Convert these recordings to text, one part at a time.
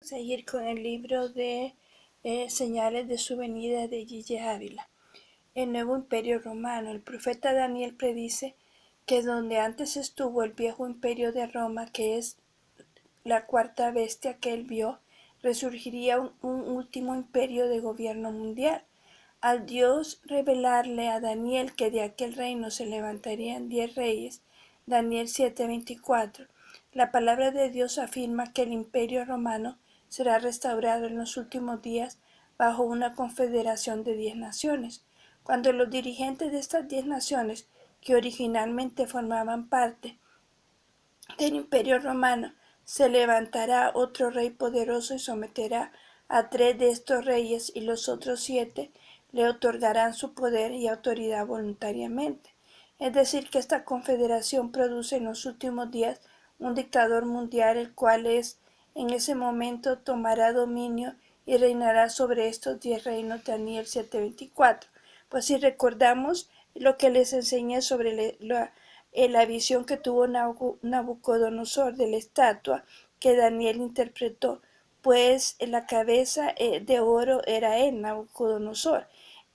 Seguir con el libro de Señales de su venida de Gigi Ávila. El nuevo imperio romano. El profeta Daniel predice que donde antes estuvo el viejo imperio de Roma, que es la cuarta bestia que él vio, resurgiría un último imperio de gobierno mundial. Al Dios revelarle a Daniel que de aquel reino se levantarían 10 reyes, Daniel 7:24, la palabra de Dios afirma que el imperio romano será restaurado en los últimos días bajo una confederación de 10 naciones. Cuando los dirigentes de estas 10 naciones, que originalmente formaban parte del imperio romano, se levantará otro rey poderoso y someterá a 3 de estos reyes, y los otros 7 le otorgarán su poder y autoridad voluntariamente. Es decir, que esta confederación produce en los últimos días un dictador mundial, el cual en ese momento tomará dominio y reinará sobre estos 10 reinos. Daniel 7:24. Pues si recordamos lo que les enseñé sobre la visión que tuvo Nabucodonosor de la estatua que Daniel interpretó, pues la cabeza de oro era él, Nabucodonosor.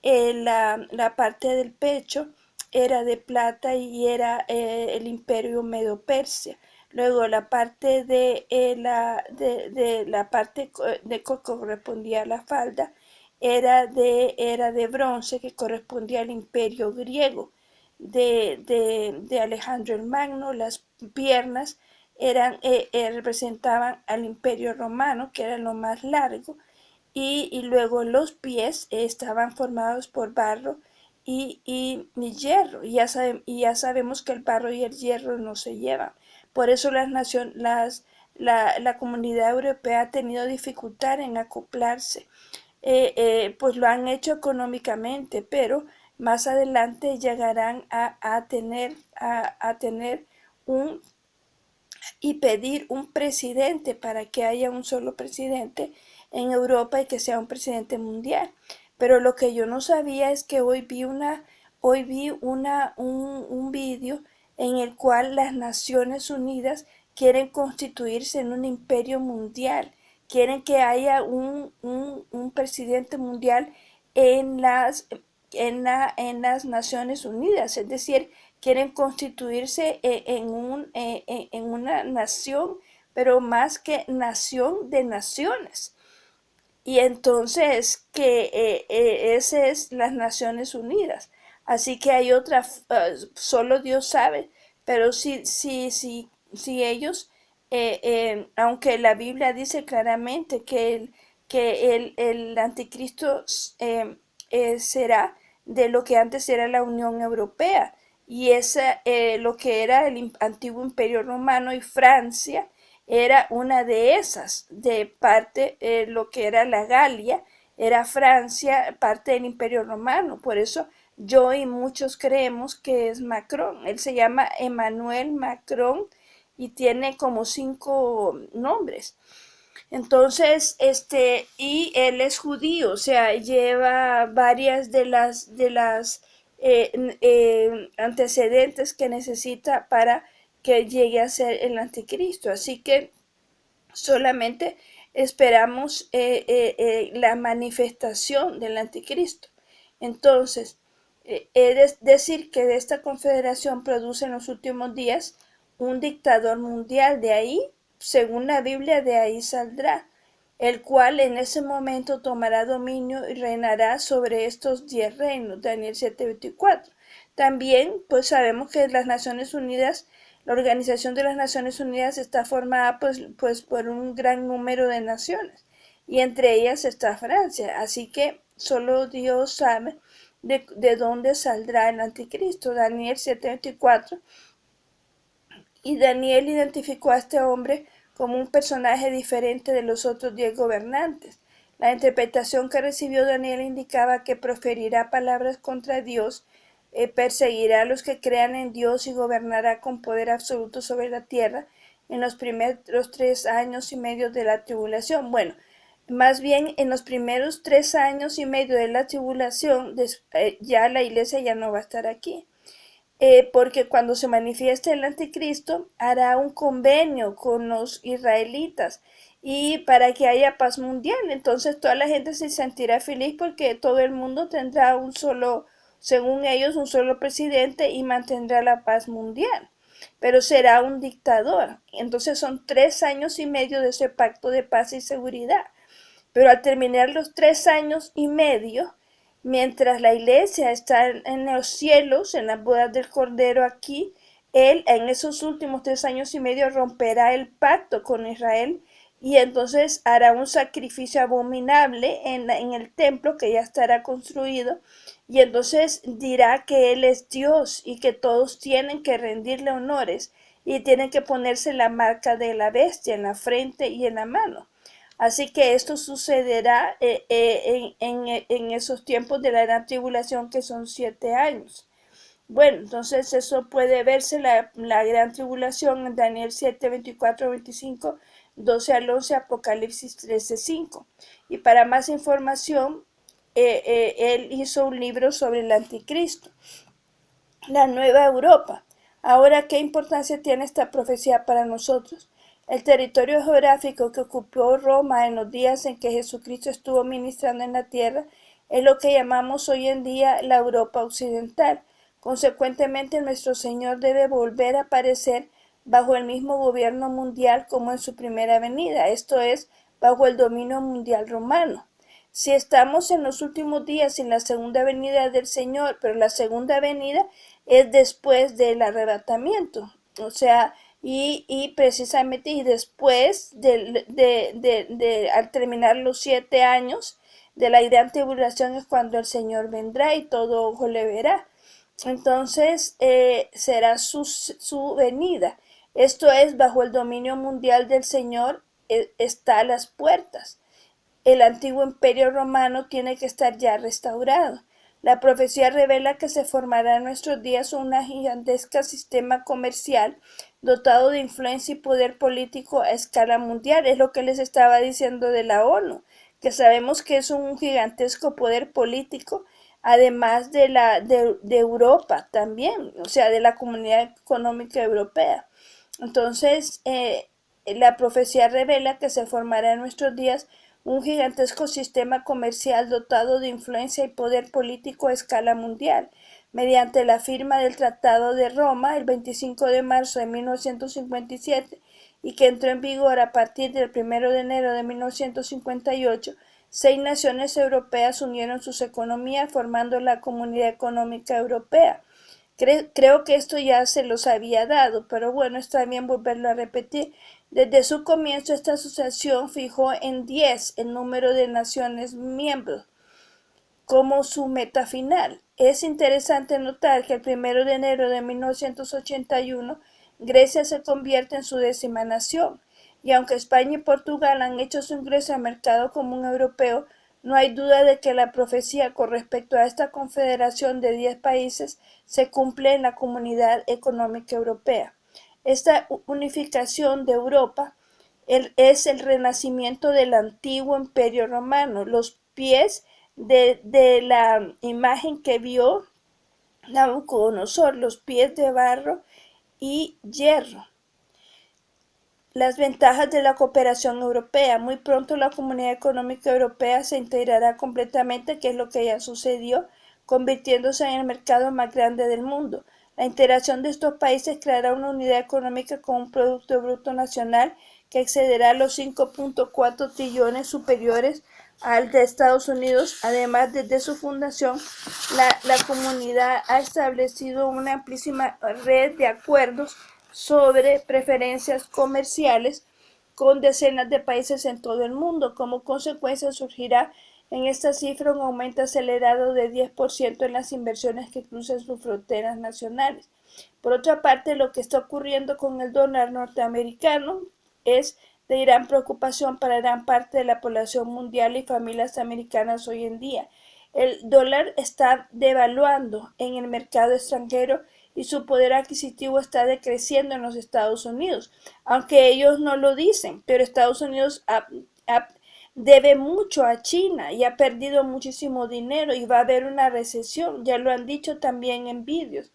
La parte del pecho era de plata y era el imperio Medo-Persia. Luego la parte de la parte de que correspondía a la falda era de bronce, que correspondía al imperio griego de Alejandro el Magno. Las piernas representaban al imperio romano, que era lo más largo, y luego los pies estaban formados por barro y hierro, y ya sabemos que el barro y el hierro no se llevan. Por eso la comunidad europea ha tenido dificultad en acoplarse. Pues lo han hecho económicamente, pero más adelante llegarán a tener un y pedir un presidente, para que haya un solo presidente en Europa y que sea un presidente mundial. Pero lo que yo no sabía es que hoy vi un vídeo en el cual las Naciones Unidas quieren constituirse en un imperio mundial, quieren que haya un presidente mundial en en las Naciones Unidas, es decir, quieren constituirse en una nación, pero más que nación de naciones. Y entonces ese es las Naciones Unidas. Así que hay otra, solo Dios sabe, pero si ellos, aunque la Biblia dice claramente que el anticristo será de lo que antes era la Unión Europea, y esa, lo que era el antiguo Imperio Romano, y Francia era una de esas, de parte, lo que era la Galia, era Francia, parte del Imperio Romano. Por eso yo y muchos creemos que es Macron. Él se llama Emmanuel Macron y tiene como 5 nombres. Entonces, y él es judío, o sea, lleva varias de las antecedentes que necesita para que llegue a ser el anticristo. Así que solamente esperamos la manifestación del anticristo. Entonces, es decir que de esta confederación produce en los últimos días un dictador mundial. De ahí, según la Biblia, de ahí saldrá, el cual en ese momento tomará dominio y reinará sobre estos 10 reinos. Daniel 7:24. También, pues sabemos que las Naciones Unidas, la Organización de las Naciones Unidas, está formada pues por un gran número de naciones, y entre ellas está Francia. Así que solo Dios sabe de dónde saldrá el anticristo. Daniel 7:24. Y Daniel identificó a este hombre como un personaje diferente de los otros 10 gobernantes. La interpretación que recibió Daniel indicaba que proferirá palabras contra Dios, perseguirá a los que crean en Dios y gobernará con poder absoluto sobre la tierra en los primeros 3 años y medio de la tribulación. Bueno, más bien en los primeros 3 años y medio de la tribulación, ya la iglesia ya no va a estar aquí. Porque cuando se manifieste el anticristo hará un convenio con los israelitas, y para que haya paz mundial. Entonces toda la gente se sentirá feliz porque todo el mundo tendrá un solo, según ellos, un solo presidente y mantendrá la paz mundial. Pero será un dictador. Entonces son 3 años y medio de ese pacto de paz y seguridad. Pero al terminar los 3 años y medio, mientras la iglesia está en los cielos, en las bodas del Cordero aquí, él en esos últimos 3 años y medio romperá el pacto con Israel y entonces hará un sacrificio abominable en el templo que ya estará construido y entonces dirá que él es Dios y que todos tienen que rendirle honores y tienen que ponerse la marca de la bestia en la frente y en la mano. Así que esto sucederá en esos tiempos de la gran tribulación que son 7 años. Bueno, entonces eso puede verse la gran tribulación en Daniel 7, 24, 25, 12 al 11, Apocalipsis 13, 5. Y para más información, él hizo un libro sobre el anticristo, la nueva Europa. Ahora, ¿qué importancia tiene esta profecía para nosotros? El territorio geográfico que ocupó Roma en los días en que Jesucristo estuvo ministrando en la tierra es lo que llamamos hoy en día la Europa occidental. Consecuentemente, nuestro Señor debe volver a aparecer bajo el mismo gobierno mundial como en su primera venida, esto es, bajo el dominio mundial romano. Si estamos en los últimos días sin la segunda venida del Señor, pero la segunda venida es después del arrebatamiento, o sea, y precisamente y después al terminar los 7 años de la gran tribulación es cuando el Señor vendrá y todo ojo le verá. Entonces será su venida. Esto es, bajo el dominio mundial del Señor, está a las puertas. El antiguo imperio romano tiene que estar ya restaurado. La profecía revela que se formará en nuestros días una gigantesca sistema comercial dotado de influencia y poder político a escala mundial. Es lo que les estaba diciendo de la ONU, que sabemos que es un gigantesco poder político, además de Europa también, o sea, de la Comunidad Económica Europea. Entonces, la profecía revela que se formará en nuestros días un gigantesco sistema comercial dotado de influencia y poder político a escala mundial. Mediante la firma del Tratado de Roma el 25 de marzo de 1957 y que entró en vigor a partir del 1 de enero de 1958, 6 naciones europeas unieron sus economías formando la Comunidad Económica Europea. Creo que esto ya se los había dado, pero bueno, está bien volverlo a repetir. Desde su comienzo, esta asociación fijó en 10 el número de naciones miembros como su meta final. Es interesante notar que el 1 de enero de 1981 Grecia se convierte en su 10ª nación, y aunque España y Portugal han hecho su ingreso al mercado común europeo, no hay duda de que la profecía con respecto a esta confederación de 10 países se cumple en la Comunidad Económica Europea. Esta unificación de Europa es el renacimiento del antiguo imperio romano. Los pies de la imagen que vio Nabucodonosor, los pies de barro y hierro. Las ventajas de la cooperación europea. Muy pronto la Comunidad Económica Europea se integrará completamente, que es lo que ya sucedió, convirtiéndose en el mercado más grande del mundo. La integración de estos países creará una unidad económica con un Producto Bruto Nacional que excederá los 5.4 trillones superiores al de Estados Unidos. Además, desde su fundación, la comunidad ha establecido una amplísima red de acuerdos sobre preferencias comerciales con decenas de países en todo el mundo. Como consecuencia surgirá en esta cifra un aumento acelerado de 10% en las inversiones que cruzan sus fronteras nacionales. Por otra parte, lo que está ocurriendo con el dólar norteamericano es de gran preocupación para gran parte de la población mundial y familias americanas hoy en día. El dólar está devaluando en el mercado extranjero y su poder adquisitivo está decreciendo en los Estados Unidos, aunque ellos no lo dicen, pero Estados Unidos debe mucho a China y ha perdido muchísimo dinero y va a haber una recesión, ya lo han dicho también en vídeos.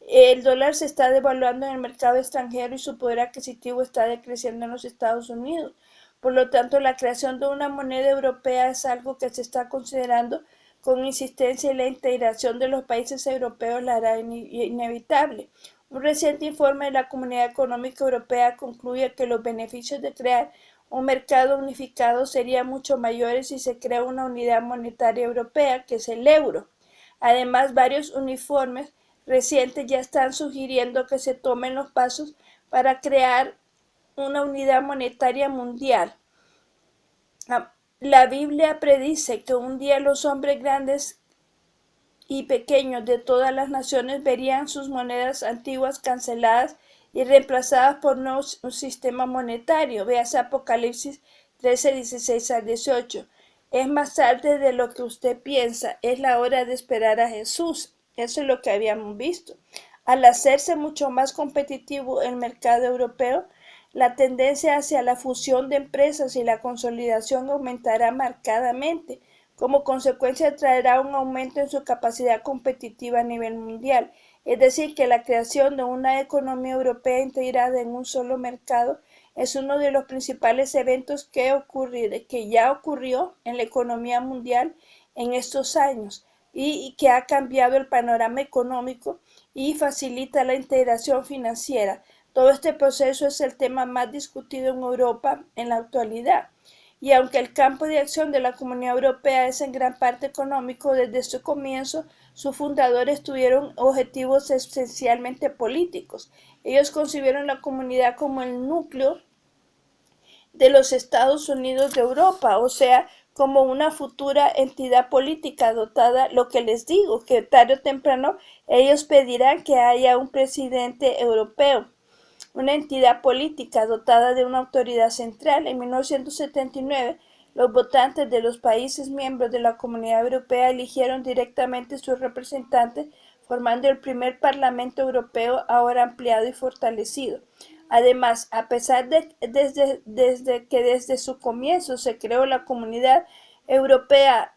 El dólar se está devaluando en el mercado extranjero y su poder adquisitivo está decreciendo en los Estados Unidos. Por lo tanto, la creación de una moneda europea es algo que se está considerando con insistencia y la integración de los países europeos la hará inevitable. Un reciente informe de la Comunidad Económica Europea concluye que los beneficios de crear un mercado unificado serían mucho mayores si se crea una unidad monetaria europea, que es el euro. Además, varios informes recientes ya están sugiriendo que se tomen los pasos para crear una unidad monetaria mundial. La Biblia predice que un día los hombres grandes y pequeños de todas las naciones verían sus monedas antiguas canceladas y reemplazadas por un sistema monetario. Véase Apocalipsis 13, 16 al 18. Es más tarde de lo que usted piensa, es la hora de esperar a Jesús. Eso es lo que habíamos visto. Al hacerse mucho más competitivo el mercado europeo, la tendencia hacia la fusión de empresas y la consolidación aumentará marcadamente. Como consecuencia, traerá un aumento en su capacidad competitiva a nivel mundial. Es decir, que la creación de una economía europea integrada en un solo mercado es uno de los principales eventos que ya ocurrió en la economía mundial en estos años y que ha cambiado el panorama económico y facilita la integración financiera. Todo este proceso es el tema más discutido en Europa en la actualidad. Y aunque el campo de acción de la Comunidad Europea es en gran parte económico, desde su comienzo sus fundadores tuvieron objetivos esencialmente políticos. Ellos concibieron la comunidad como el núcleo de los Estados Unidos de Europa, o sea, como una futura entidad política dotada, lo que les digo, que tarde o temprano ellos pedirán que haya un presidente europeo, una entidad política dotada de una autoridad central. En 1979, los votantes de los países miembros de la Comunidad Europea eligieron directamente sus representantes, formando el primer Parlamento Europeo, ahora ampliado y fortalecido. Además, a pesar de que desde su comienzo se creó la Comunidad Europea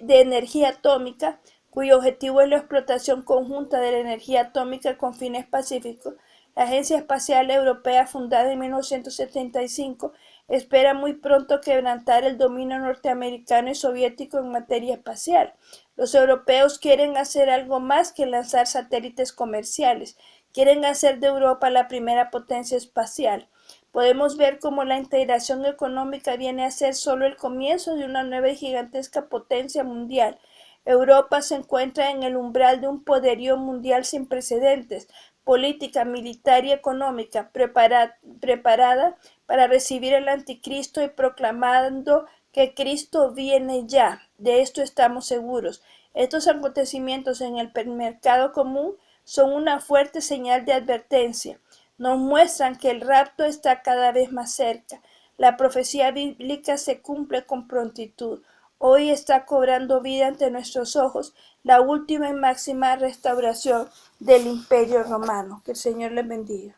de Energía Atómica, cuyo objetivo es la explotación conjunta de la energía atómica con fines pacíficos, la Agencia Espacial Europea, fundada en 1975, espera muy pronto quebrantar el dominio norteamericano y soviético en materia espacial. Los europeos quieren hacer algo más que lanzar satélites comerciales. Quieren hacer de Europa la primera potencia espacial. Podemos ver cómo la integración económica viene a ser solo el comienzo de una nueva y gigantesca potencia mundial. Europa se encuentra en el umbral de un poderío mundial sin precedentes, política, militar y económica, preparada para recibir al anticristo y proclamando que Cristo viene ya. De esto estamos seguros. Estos acontecimientos en el mercado común son una fuerte señal de advertencia. Nos muestran que el rapto está cada vez más cerca. La profecía bíblica se cumple con prontitud. Hoy está cobrando vida ante nuestros ojos la última y máxima restauración del Imperio Romano. Que el Señor les bendiga.